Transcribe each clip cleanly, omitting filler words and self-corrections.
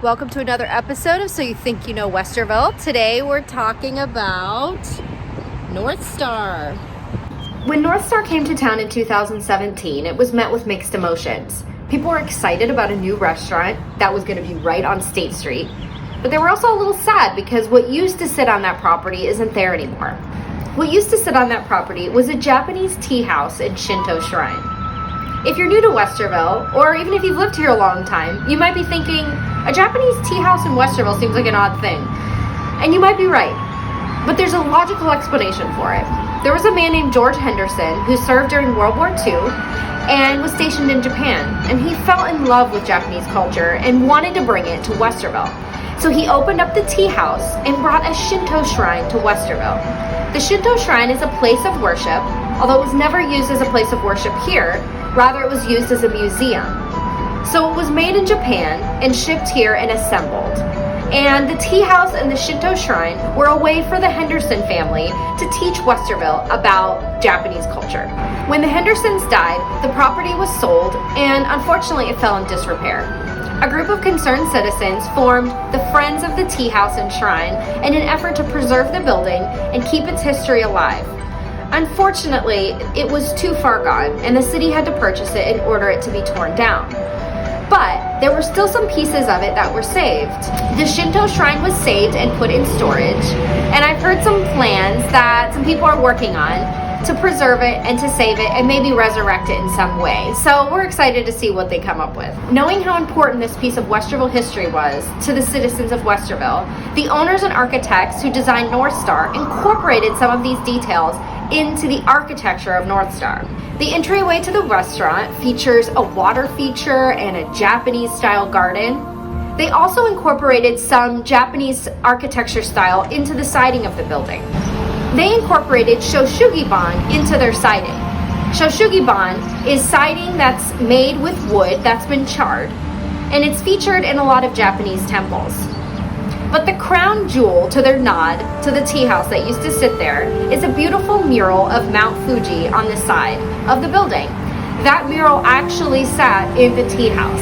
Welcome to another episode of So You Think You Know Westerville. Today we're talking about Northstar. When Northstar came to town in 2017, it was met with mixed emotions. People were excited about a new restaurant that was going to be right on State Street, but they were also a little sad because what used to sit on that property isn't there anymore. What used to sit on that property was a Japanese tea house in Shinto Shrine. If you're new to Westerville, or even if you've lived here a long time, you might be thinking, a Japanese tea house in Westerville seems like an odd thing. And you might be right, but there's a logical explanation for it. There was a man named George Henderson who served during World War II and was stationed in Japan, and he fell in love with Japanese culture and wanted to bring it to Westerville. So he opened up the tea house and brought a Shinto shrine to Westerville. The Shinto shrine is a place of worship, although it was never used as a place of worship here. Rather, it was used as a museum. So it was made in Japan and shipped here and assembled. And the tea house and the Shinto shrine were a way for the Henderson family to teach Westerville about Japanese culture. When the Hendersons died, the property was sold, and unfortunately it fell in disrepair. A group of concerned citizens formed the Friends of the Tea House and Shrine in an effort to preserve the building and keep its history alive. Unfortunately, it was too far gone, and the city had to purchase it in order it to be torn down. But there were still some pieces of it that were saved. The Shinto shrine was saved and put in storage, and I've heard some plans that some people are working on to preserve it and to save it and maybe resurrect it in some way. So we're excited to see what they come up with. Knowing how important this piece of Westerville history was to the citizens of Westerville, the owners and architects who designed Northstar incorporated some of these details into the architecture of Northstar. The entryway to the restaurant features a water feature and a Japanese-style garden. They also incorporated some Japanese architecture style into the siding of the building. They incorporated shoshugiban into their siding. Shoshugiban is siding that's made with wood that's been charred, and it's featured in a lot of Japanese temples. But the crown jewel to their nod to the tea house that used to sit there is a beautiful mural of Mount Fuji on the side of the building. That mural actually sat in the tea house.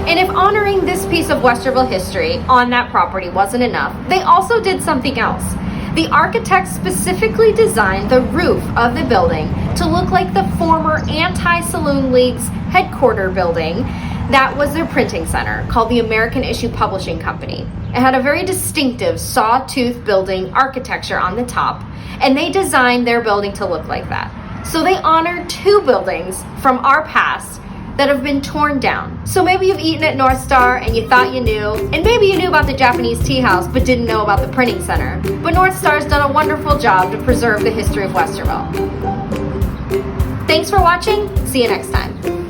And if honoring this piece of Westerville history on that property wasn't enough, they also did something else. The architects specifically designed the roof of the building to look like the former Anti-Saloon League's headquarter building that was their printing center, called the American Issue Publishing Company. It had a very distinctive sawtooth building architecture on the top, and they designed their building to look like that. So they honored two buildings from our past that have been torn down. So maybe you've eaten at Northstar and you thought you knew, and maybe you knew about the Japanese tea house but didn't know about the printing center. But Northstar's done a wonderful job to preserve the history of Westerville. Thanks for watching. See you next time.